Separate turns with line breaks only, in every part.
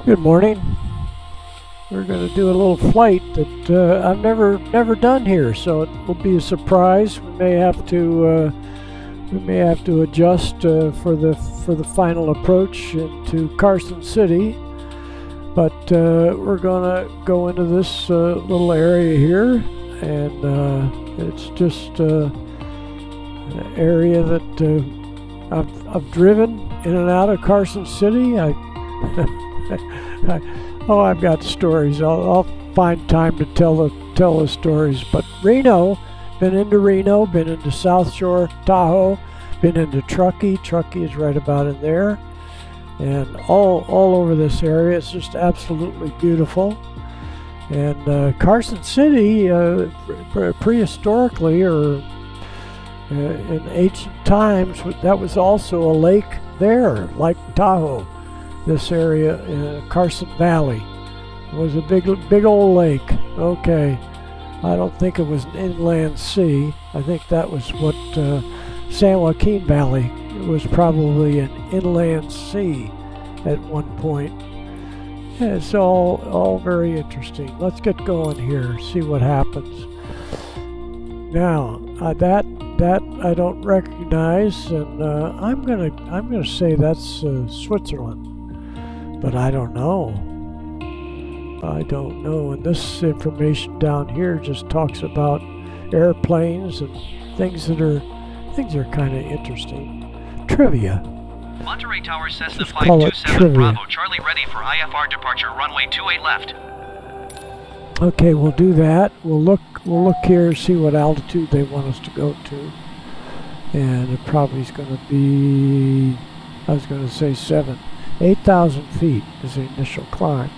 Good morning. We're going to do a little flight that I've never done here, so it will be a surprise. We may have to adjust for the final approach into Carson City, but we're going to go into this little area here, and it's just an area that I've driven in and out of Carson City. I've got stories. I'll find time to tell the stories. But Reno, been into Reno, been into South Shore, Tahoe, been into Truckee. Truckee is right about in there, and all over this area. It's just absolutely beautiful. And Carson City, prehistorically or in ancient times, that was also a lake there, like Tahoe. This area, Carson Valley, was a big old lake. Okay, I don't think it was an inland sea. I think that was what San Joaquin Valley was, probably an inland sea at one point. Yeah, it's all very interesting. Let's get going here, see what happens. Now that I don't recognize, and I'm gonna say that's Switzerland. But I don't know. And this information down here just talks about airplanes and things that are kind of interesting. Trivia.
Monterey Tower says the flight 27 Bravo Charlie ready for IFR departure, runway 28 left.
Okay, we'll do that. We'll look here, see what altitude they want us to go to. And it probably is going to be, I was going to say 8,000 feet is the initial climb,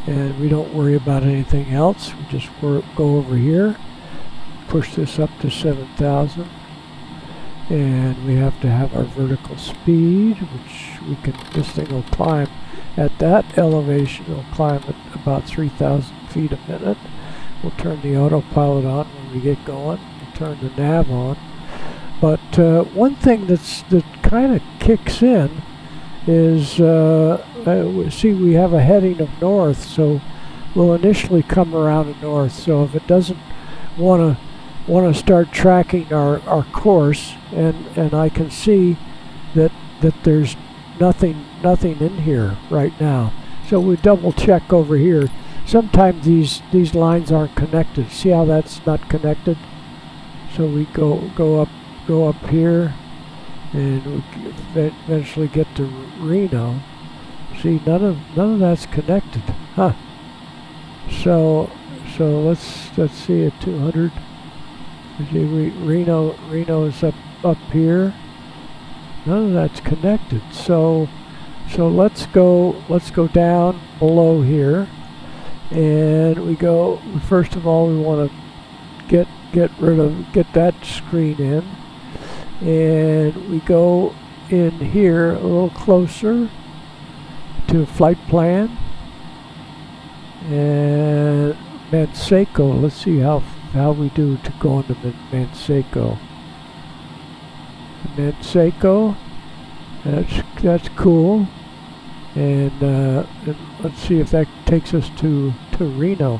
and we don't worry about anything else. We just go over here, push this up to 7,000, and we have to have our vertical speed, which this thing will climb at that elevation. It'll climb at about 3,000 feet a minute. We'll turn the autopilot on when we get going. We'll turn the nav on. But one thing that kind of kicks in is see, we have a heading of north, so we'll initially come around to north. So if it doesn't want to start tracking our course, and I can see that there's nothing in here right now, so we double check over here. Sometimes these lines aren't connected. See how that's not connected? So we go up here, and we eventually get to Reno. See, none of that's connected, huh? So let's see at 200. See, Reno is up here. None of that's connected. So let's go down below here, and we go. First of all, we want to get that screen in. And we go in here a little closer to flight plan and Manseco. Let's see how we do to go into Manseco. Manseco, that's cool. And let's see if that takes us to Reno.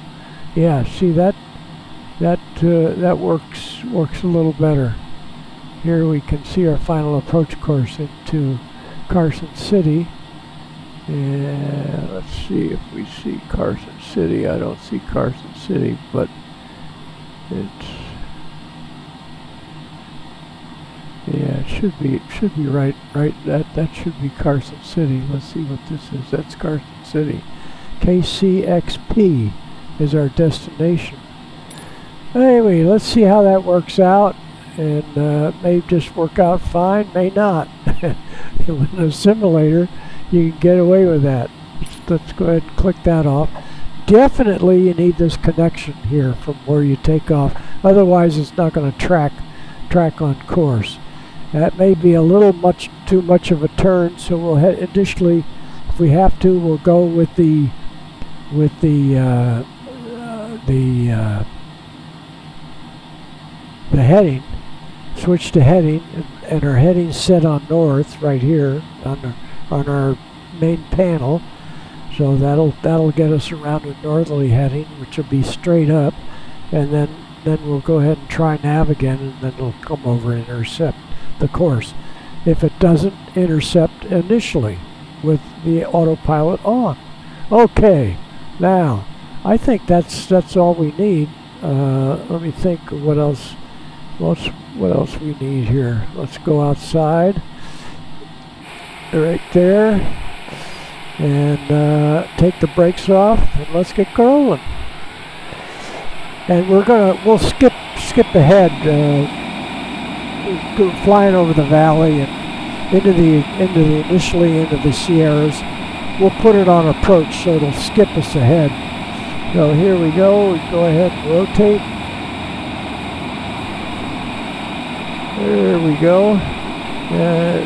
Yeah, see that works a little better. Here we can see our final approach course into Carson City. And let's see if we see Carson City. I don't see Carson City, but it should be right. That should be Carson City. Let's see what this is. That's Carson City. KCXP is our destination. Anyway, let's see how that works out. And may just work out fine, may not. With a simulator, you can get away with that. Let's go ahead and click that off. Definitely you need this connection here from where you take off. Otherwise it's not going to track on course. That may be a little too much of a turn, so we'll additionally, if we have to, we'll go with the heading. Switch to heading, and our heading set on north right here on our main panel. So that'll get us around a northerly heading, which will be straight up, and then we'll go ahead and try nav again, and then it'll come over and intercept the course. If it doesn't intercept initially with the autopilot on. Okay, now I think that's all we need. Let me think what else we need here. Let's go outside right there and take the brakes off, and let's get rolling. And we'll skip ahead, go flying over the valley and initially into the Sierras. We'll put it on approach so it'll skip us ahead. So here we go. We go ahead and rotate. There we go.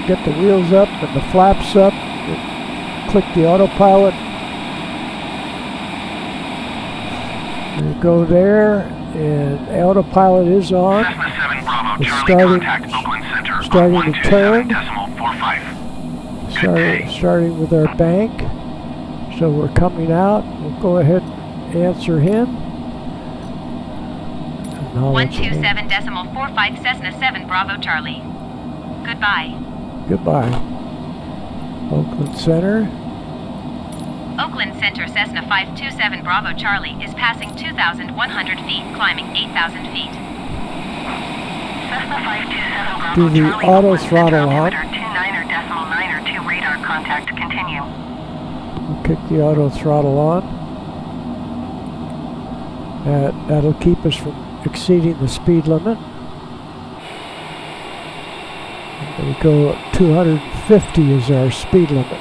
Get the wheels up and the flaps up. Click the autopilot. And go there, and autopilot is on. It's starting to turn. Starting with our bank. So we're coming out. We'll go ahead and answer him.
127.45 Cessna 7 Bravo Charlie. Goodbye.
Goodbye. Oakland Center.
Oakland Center Cessna 527 Bravo Charlie is passing 2,100 feet, climbing 8,000 feet. Cessna 527 Bravo
Do the
Charlie,
auto throttle on.
29.902 radar contact, continue.
We'll kick the auto throttle on. That'll keep us from exceeding the speed limit. We go 250 is our speed limit.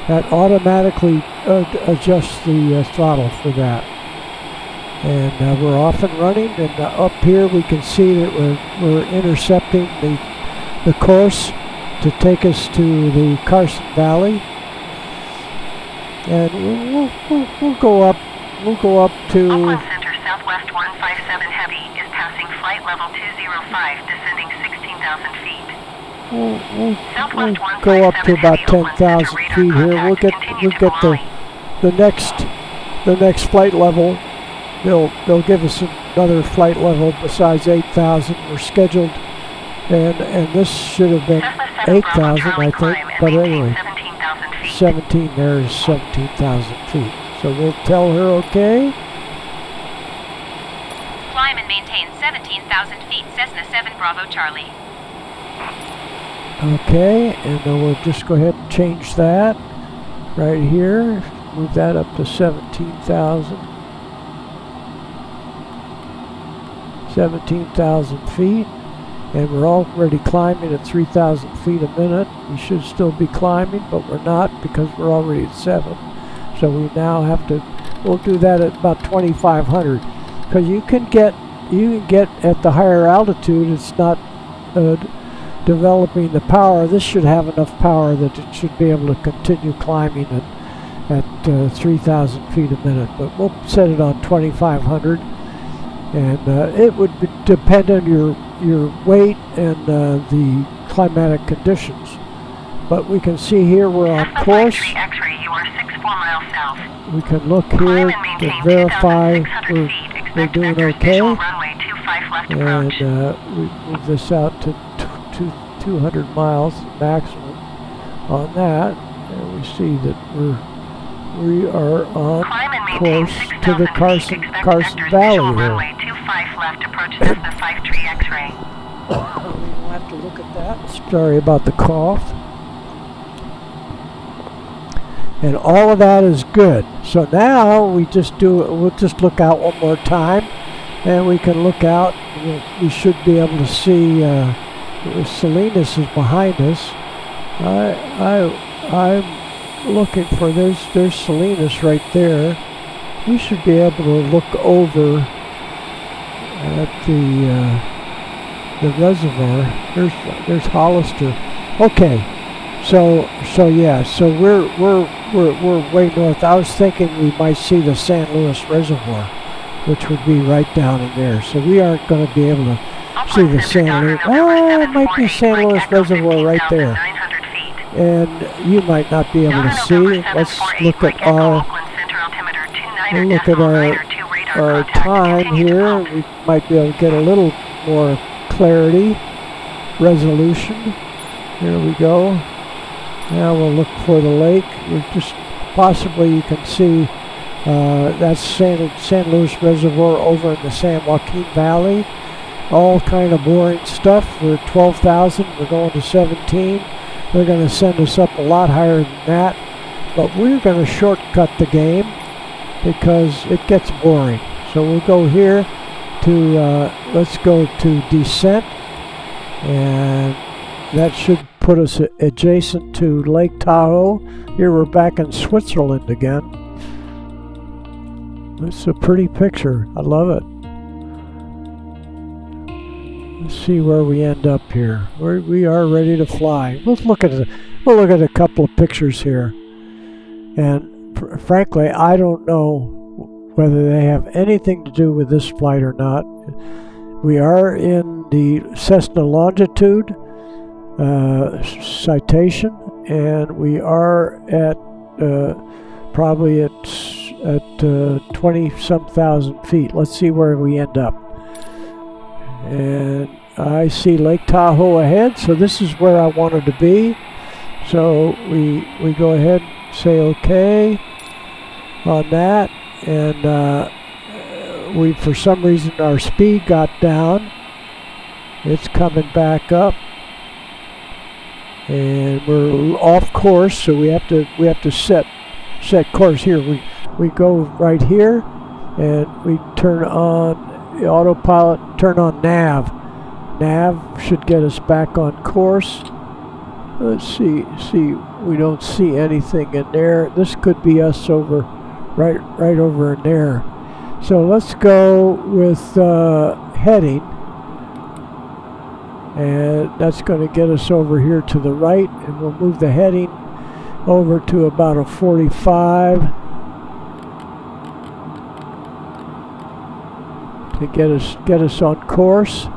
That automatically adjusts the throttle for that. And we're off and running, and up here we can see that we're intercepting the course to take us to the Carson Valley. And we'll go up to
Oakland Center Southwest 157 Heavy is passing flight level 205, descending 16,000 feet.
We'll go up to about 10,000 feet here. We'll get the next flight level. They'll give us another flight level besides 8,000. We're scheduled, and this should have been 8,000, I think. But anyway, 17 there is 17,000 feet. So we'll tell her okay.
Climb and maintain 17,000 feet, Cessna 7 Bravo Charlie.
Okay, and then we'll just go ahead and change that right here. Move that up to 17,000. 17,000 feet. And we're already climbing at 3,000 feet a minute. We should still be climbing, but we're not because we're already at 7. So we now have to, we'll do that at about 2,500. Because you can get at the higher altitude, it's not developing the power. This should have enough power that it should be able to continue climbing at 3,000 feet a minute. But we'll set it on 2,500, and it would depend on your weight and the climatic conditions. But we can see here we're on course.
X-ray, you are 64 miles south.
We can look here to verify we're doing okay. And we move this out to 200 miles maximum on that, and we see that we are on course to the Carson Valley here. We'll have to look at that. Sorry about the cough. And all of that is good. So now we'll just look out one more time, and we can look out. We should be able to see Salinas is behind us. I'm looking for there's Salinas right there. We should be able to look over at the reservoir. There's Hollister. Okay, so we're way north. I was thinking we might see the San Luis Reservoir, which would be right down in there. So we aren't going to be able to see the San Luis. Oh, it might be San Luis Reservoir right there. and you might not be able to see. Let's look at our time here. We might be able to get a little more clarity, resolution. Here we go. Now we'll look for the lake. We're just possibly you can see that's San Luis Reservoir over in the San Joaquin Valley. All kind of boring stuff. We're 12,000. We're going to 17. They're going to send us up a lot higher than that. But we're going to shortcut the game because it gets boring. So we'll go here to, let's go to descent. And that should put us adjacent to Lake Tahoe. Here we're back in Switzerland again. It's a pretty picture. I love it. Let's see where we end up here. We are ready to fly. We'll look at a couple of pictures here. And frankly, I don't know whether they have anything to do with this flight or not. We are in the Cessna Longitude Citation, and we are at probably at 20-some thousand feet. Let's see where we end up. And I see Lake Tahoe ahead, so this is where I wanted to be. So we go ahead and say okay on that, and we, for some reason, our speed got down. It's coming back up, and we're off course, so we have to set course here. We go right here, and we turn on the autopilot, turn on nav. Nav should get us back on course. Let's see, we don't see anything in there. This could be us over, right over in there. So let's go with heading, and that's going to get us over here to the right, and we'll move the heading over to about a 45 to get us on course.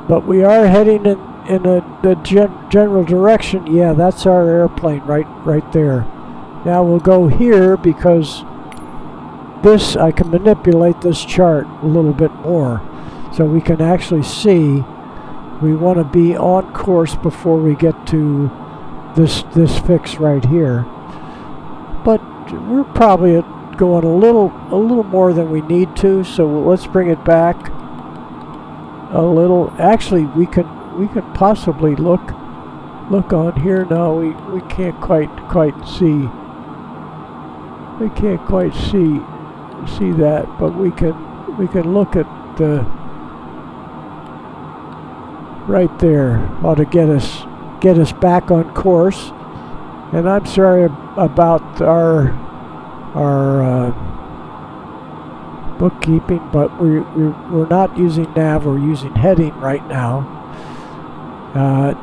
But we are heading in the general direction. Yeah, that's our airplane right there. Now we'll go here because this, I can manipulate this chart a little bit more, so we can actually see. We want to be on course before we get to this fix right here. But we're probably going a little more than we need to, so let's bring it back a little. Actually, we could possibly look on here. No, we can't quite see. We can't quite see that, but we can look at the right there. Ought to get us back on course. And I'm sorry about our bookkeeping, but we're not using nav, we're using heading right now.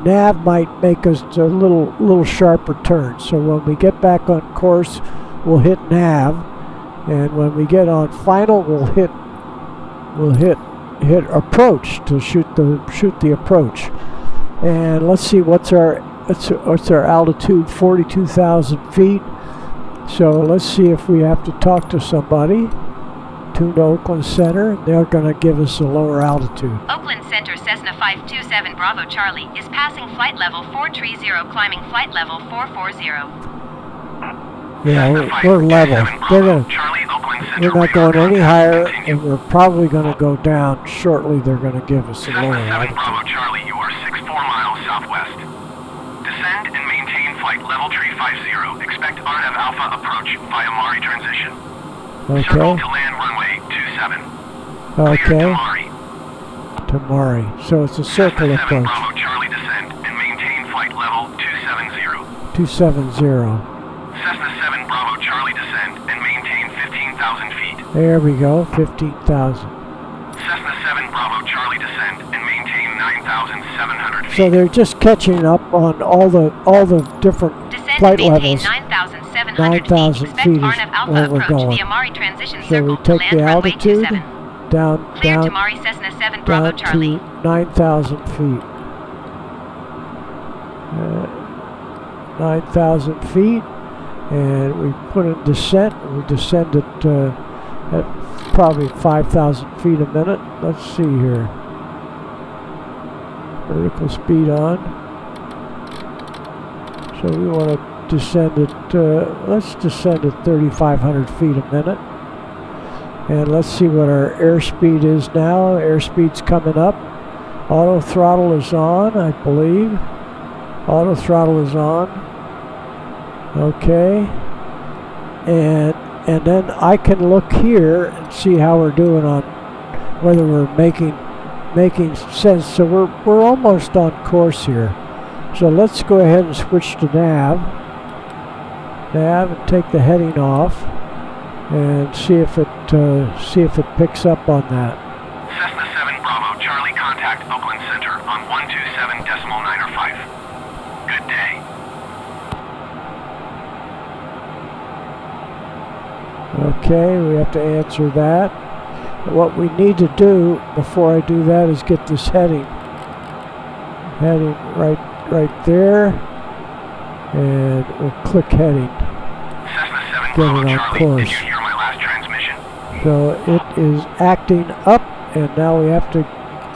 Nav might make us a little sharper turn, so when we get back on course, we'll hit nav, and when we get on final, we'll hit approach to shoot the approach. And let's see what's our altitude, 42,000 feet. So let's see if we have to talk to somebody. Tune to Oakland Center. They're going to give us a lower altitude.
Oakland Center Cessna 527 Bravo Charlie is passing flight level 430, climbing flight level 440.
Yeah, we're level. We're not going any higher, and we're probably going to go down shortly. They're going to give us a lower altitude.
Bravo Charlie, you are 64 miles southwest. Descend and maintain flight level 350. Expect RF Alpha approach via Mari transition.
Okay.
Circle to land runway 27.
Okay. To Mari. So it's a circle
Cessna 7
approach.
Bravo Charlie descend and maintain flight level 270.
270.
Cessna 7 Bravo Charlie descend and maintain 15,000 feet.
There we go, 15,000.
Cessna 7 Bravo Charlie descend and maintain 9,700 feet.
So they're just catching up on all the different
Descend
flight
and maintain
levels.
9,700 feet. Expect
feet is
RF Alpha
where we're
approach
going.
via Mari transition
So
circle
we
to
take
land
the
runway
altitude
27.
down
Clear to Mari Cessna 7 Bravo
down
Charlie.
to 9,000 feet. 9,000 feet, and we put in descent. We descend at probably 5,000 feet a minute. Let's see here. Vertical speed on. So we want to descend at, let's descend at 3,500 feet a minute. And let's see what our airspeed is now. Airspeed's coming up. Auto throttle is on, I believe. Auto throttle is on. Okay. And then I can look here and see how we're doing on whether we're making sense. So we're almost on course here. So let's go ahead and switch to nav. Nav and take the heading off and see if it picks up on that.
Cessna 7 Bravo, Charlie, contact Oakland Center on 127.905. Good day.
Okay, we have to answer that. What we need to do before I do that is get this heading right there, and we'll click heading.
Cessna 7
Get
Bravo,
it on
Charlie,
course.
did you hear my last transmission?
So it is acting up, and now we have to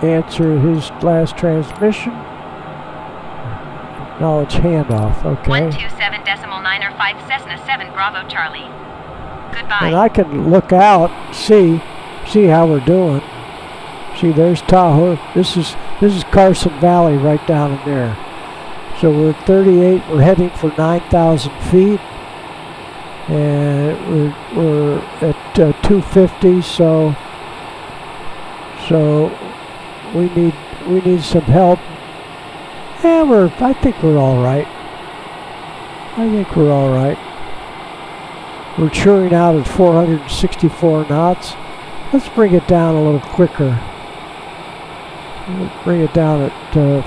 answer his last transmission. Acknowledge handoff. Okay.
127.905 Cessna 7 Bravo Charlie. Goodbye.
And I can look out, see how we're doing. See, there's Tahoe. This is Carson Valley right down in there. So we're at 38. We're heading for 9,000 feet, and we're at 250. So we need some help. Yeah, I think we're all right. We're churning out at 464 knots. Let's bring it down a little quicker. We'll bring it down at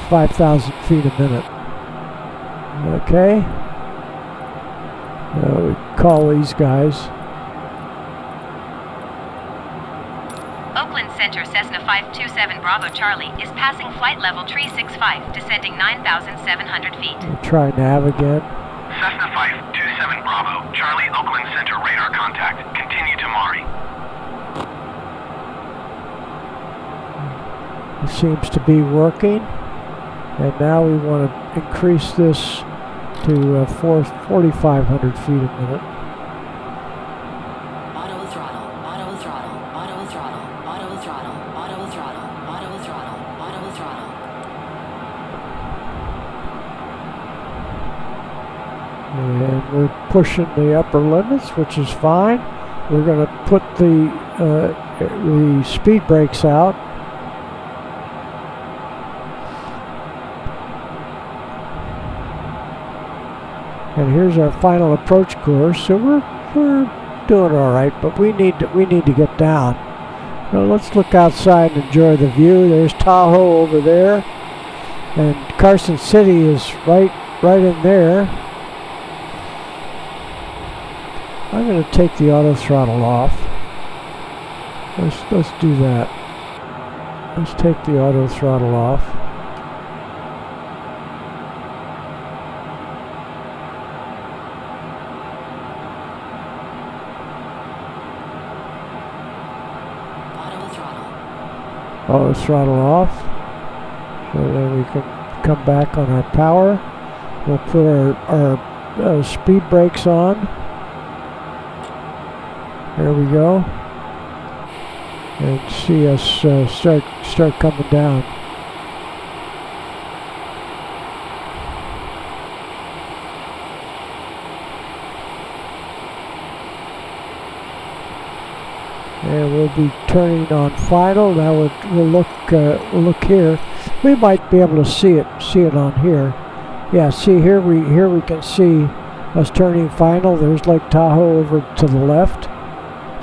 5,000 feet a minute. Okay. We call these guys.
Oakland Center Cessna 527 Bravo Charlie is passing flight level 365, descending 9,700 feet.
We'll try nav again.
Cessna 527 Bravo, Charlie, Oakland Center, radar contact. Continue to Monterey.
It seems to be working, and now we want to increase this to 4,500 feet a minute.
Auto throttle, auto throttle, auto throttle, auto throttle, auto throttle, auto throttle, auto throttle.
And we're pushing the upper limits, which is fine. We're going to put the speed brakes out. And here's our final approach course. So we're doing all right, but we need to get down. Now let's look outside and enjoy the view. There's Tahoe over there, and Carson City is right in there. I'm going to take the auto throttle off. Let's do that. Let's take the auto throttle off. Auto throttle off, so then we can come back on our power. We'll put our speed brakes on. There we go, and see us start coming down. And we'll be turning on final. Now we'll look here. We might be able to see it on here. Yeah, see here we can see us turning final. There's Lake Tahoe over to the left.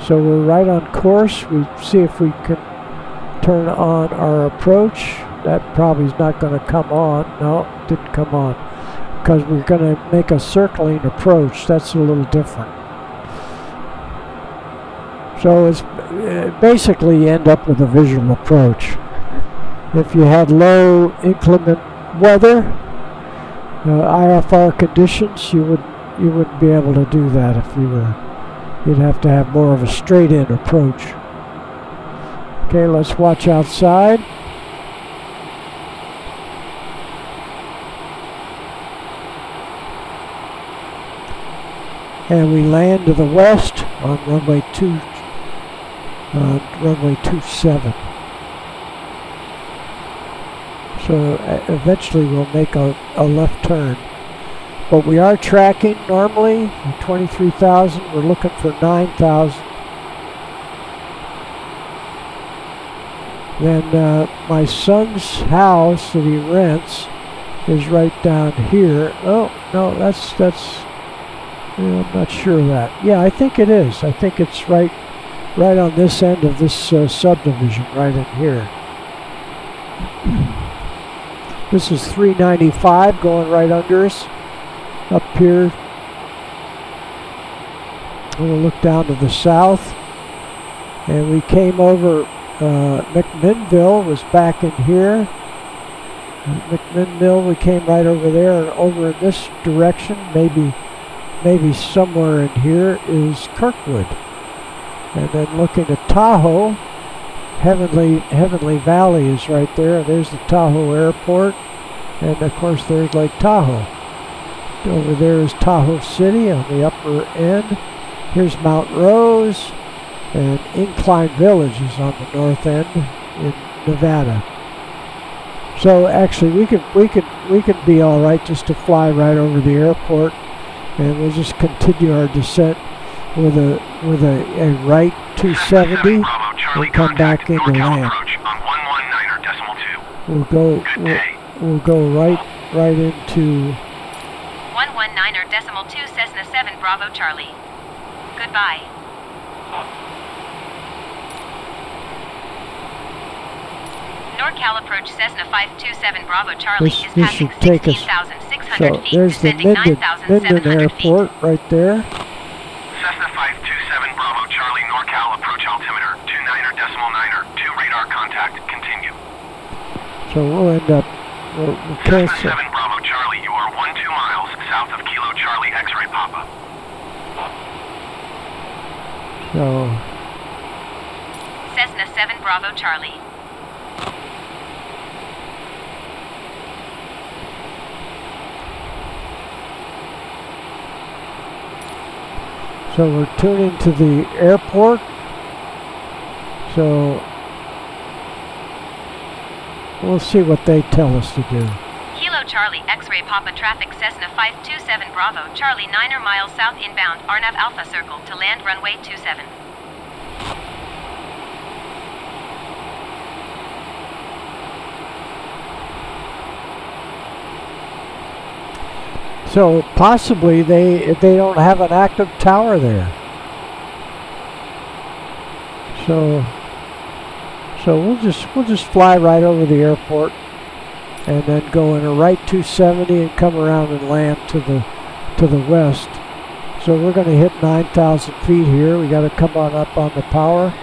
So we're right on course. We see if we can turn on our approach. That probably is not going to come on. No, it didn't come on, because we're going to make a circling approach. That's a little different. So it's basically you end up with a visual approach. If you had low inclement weather, IFR conditions, you wouldn't be able to do that if you were. You'd have to have more of a straight-in approach. Okay, let's watch outside. And we land to the west on runway 27. So eventually we'll make a left turn. But we are tracking normally 23,000. We're looking for 9,000. Then my son's house that he rents is right down here. Oh no, that's. I'm not sure of that. Yeah, I think it is. I think it's right on this end of this subdivision, right in here. This is 395 going right under us. Up here, we'll look down to the south. And we came over, McMinnville was back in here. McMinnville, we came right over there, and over in this direction, maybe somewhere in here is Kirkwood. And then looking at Tahoe, Heavenly Valley is right there. There's the Tahoe Airport, and of course there's Lake Tahoe. Over there is Tahoe City on the upper end. Here's Mount Rose, and Incline Village is on the north end in Nevada. So actually, we could be all right just to fly right over the airport, and we'll just continue our descent with a right 270. We'll come back into land. We'll go right into
119.2 Cessna 7 Bravo Charlie. Goodbye. NorCal approach Cessna 527 Bravo Charlie is
this
passing
should take us.
16,600 feet,
There's the
descending
Minden
9,700
Airport
feet.
right there.
Cessna 527 Bravo Charlie NorCal approach altimeter 29.9er, 2 radar contact, continue.
So we'll end up, we'll
Cessna
cancel.
7 Bravo Charlie, you are 12 miles south of Kilo Charlie X-ray Papa.
So,
Cessna 7 Bravo Charlie.
so we're tuning to the airport. So we'll see what they tell us to do.
Kilo Charlie X-ray Papa traffic Cessna 527 Bravo Charlie 9 miles south inbound Arnav Alpha Circle to land runway 27.
So possibly they don't have an active tower there. So we'll just fly right over the airport and then go in a right 270 and come around and land to the west. So we're going to hit 9,000 feet here. We got to come on up on the power.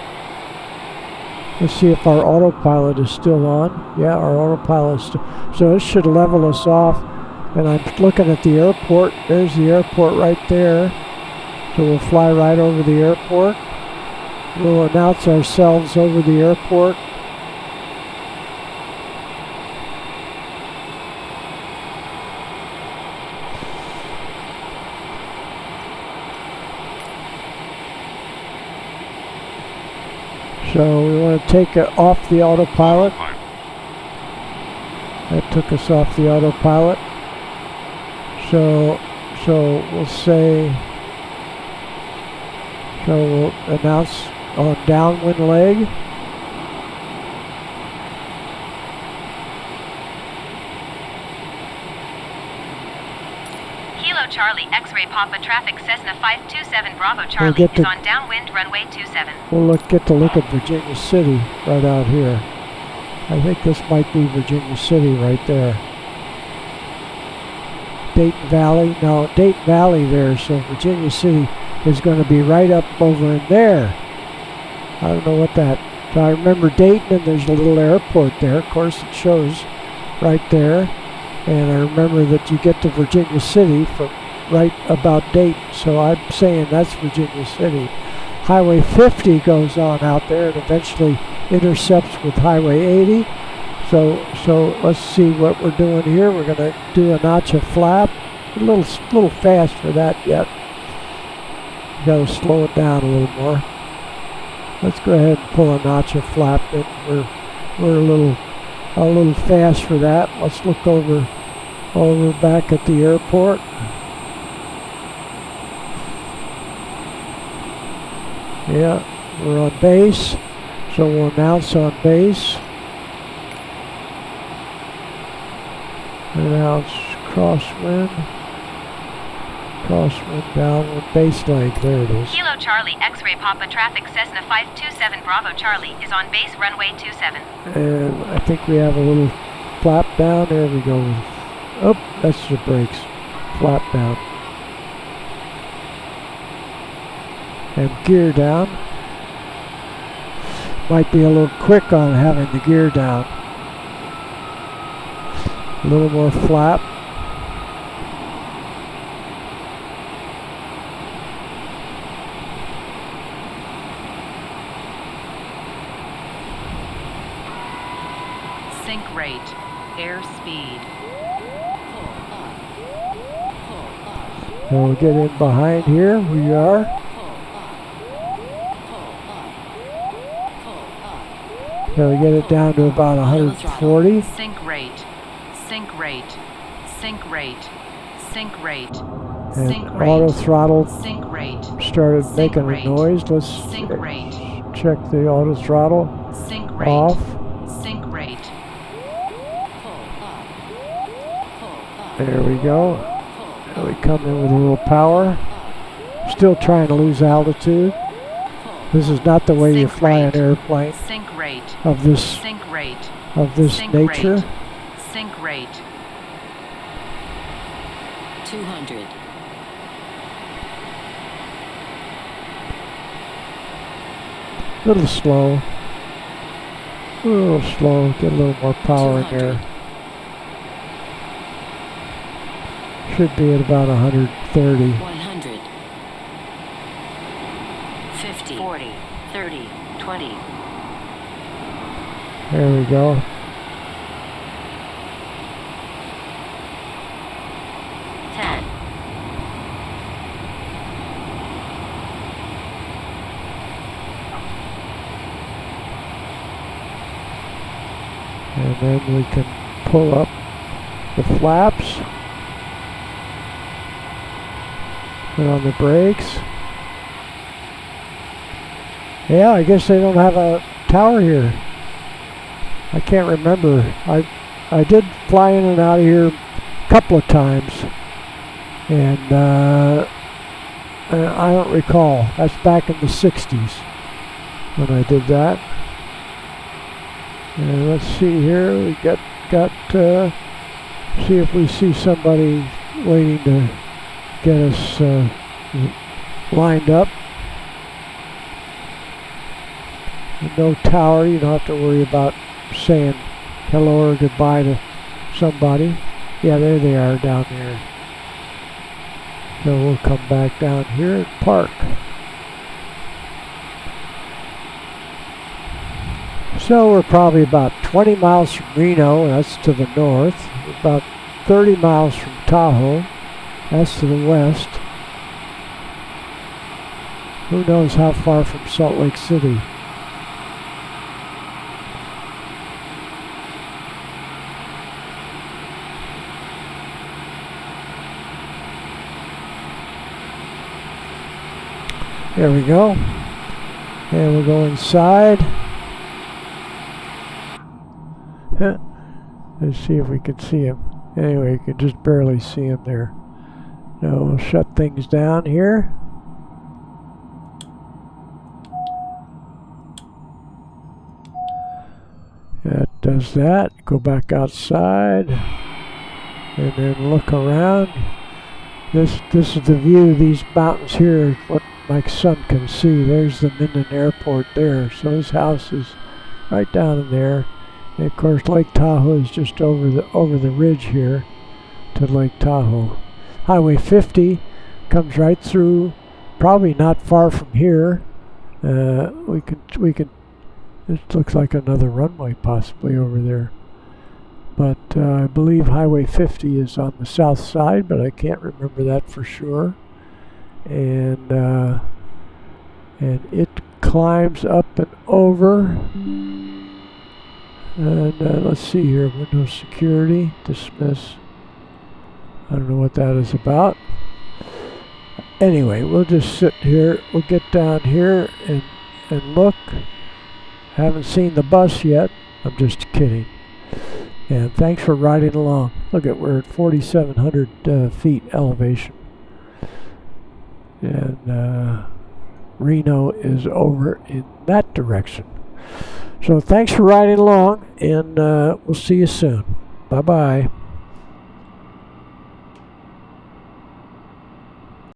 Let's see if our autopilot is still on. Yeah, our autopilot is still. So it should level us off. And I'm looking at the airport. There's the airport right there. So we'll fly right over the airport. We'll announce ourselves over the airport. So we want to take it off the autopilot. That took us off the autopilot. So we'll say, we'll announce on downwind leg.
Kilo Charlie X-ray Papa traffic Cessna 527 Bravo Charlie is on downwind runway 27.
We'll get to look at Virginia City right out here. I think this might be Virginia City right there. Dayton Valley, no, Dayton Valley there, so Virginia City is going to be right up over in there. I don't know what that, so I remember Dayton, and there's a little airport there. Of course it shows right there. And I remember that you get to Virginia City from right about Dayton, so I'm saying that's Virginia City. Highway 50 goes on out there and eventually intercepts with Highway 80. So let's see what we're doing here. We're going to do a notch of flap. A little fast for that yet. Got to slow it down a little more. Let's go ahead and pull a notch of flap in. We're a little fast for that. Let's look over back at the airport. Yeah, we're on base, so we'll announce on base. Announce crosswind downwind base leg. There it is.
Kilo Charlie X-ray Papa traffic Cessna 527 Bravo Charlie is on base runway 27.
And I think we have a little flap down. There we go. Oh, that's the brakes. Flap down. And gear down. Might be a little quick on having the gear down. A little more flap.
Sync rate, airspeed.
And we'll get in behind here. We are. So we get it down to about 140.
Sync rate, sync rate, sync rate, sync rate,
And
sync rate,
auto throttle
sync rate,
started
sync
making a
rate,
noise. Let's
sync rate,
check the auto throttle
sync rate,
off.
sync rate.
There we go. And we come in with a little power. Still trying to lose altitude. This is not the way you
Sync
fly an
rate.
airplane
Sync rate,
of this
sync rate, sync
nature.
rate, sync rate.
200.
A little slow. A little slow. Get a little more power in there. Should be at about 130.
100. 50. 40. 30. 20.
There we go. And then we can pull up the flaps. Put on the brakes. Yeah, I guess they don't have a tower here. I can't remember. I did fly in and out of here a couple of times, and I don't recall. That's back in the 60s when I did that. And let's see here. We got see if we see somebody waiting to get us lined up. No tower. You don't have to worry about saying hello or goodbye to somebody. Yeah, there they are down there. So we'll come back down here and park. So we're probably about 20 miles from Reno, that's to the north. About 30 miles from Tahoe, that's to the west. Who knows how far from Salt Lake City. There we go. And we'll go inside. Let's see if we can see him. Anyway, you can just barely see him there. Now we'll shut things down here. That does that. Go back outside. And then look around. This is the view of these mountains here, what my son can see. There's the Minden Airport there. So his house is right down in there. And of course Lake Tahoe is just over the ridge here. to Lake Tahoe. Highway 50 comes right through, probably not far from here. We can. It looks like another runway possibly over there. But I believe Highway 50 is on the south side, but I can't remember that for sure. And it climbs up and over. And let's see here, Windows Security, dismiss. I don't know what that is about. Anyway, we'll just sit here. We'll get down here and look. Haven't seen the bus yet. I'm just kidding. And thanks for riding along. Look at, we're at 4,700 feet elevation. And Reno is over in that direction. So thanks for riding along, and we'll see you soon. Bye-bye.